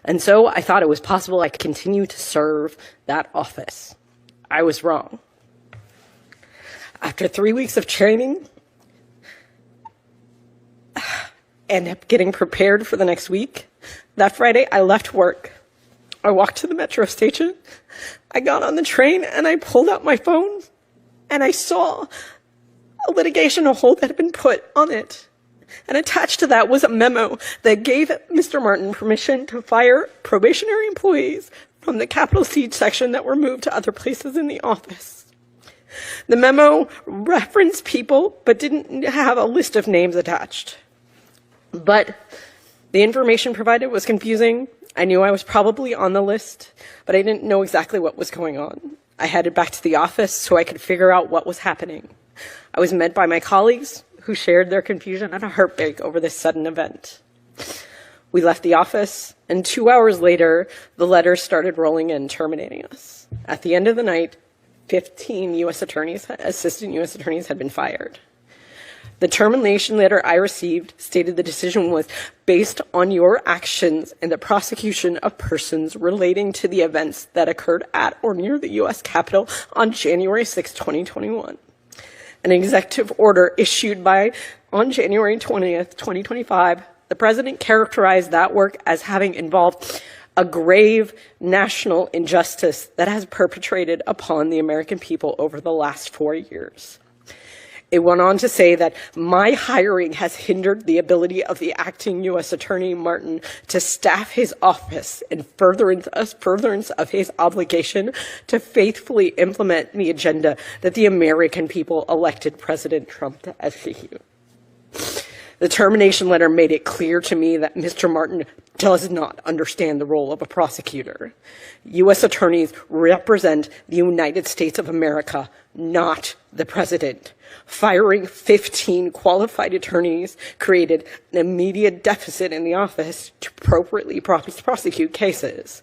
And so I thought it was possible I could continue to serve that office. I was wrong. After 3 weeks of training and getting prepared for the next week, that Friday I left work. I walked to the metro station. I got on the train and I pulled out my phone and I saw a litigation hold that had been put on it. And attached to that was a memo that gave Mr. Martin permission to fire probationary employees from the Capitol Siege section that were moved to other places in the office. The memo referenced people, but didn't have a list of names attached. But the information provided was confusing. I knew I was probably on the list, but I didn't know exactly what was going on. I headed back to the office so I could figure out what was happening. I was met by my colleagues who shared their confusion and a heartbreak over this sudden event. We left the office, and 2 hours later, the letters started rolling in, terminating us. At the end of the night, 15 assistant U.S. attorneys had been fired. The termination letter I received stated the decision was based on your actions in the prosecution of persons relating to the events that occurred at or near the U.S. Capitol on January 6, 2021. An executive order issued on January 20th, 2025, the president characterized that work as having involved a grave national injustice that has perpetrated upon the American people over the last 4 years. It went on to say that my hiring has hindered the ability of the acting U.S. Attorney Martin to staff his office in furtherance of his obligation to faithfully implement the agenda that the American people elected President Trump to execute. The termination letter made it clear to me that Mr. Martin does not understand the role of a prosecutor. U.S. attorneys represent the United States of America, not the president. Firing 15 qualified attorneys created an immediate deficit in the office to appropriately prosecute cases.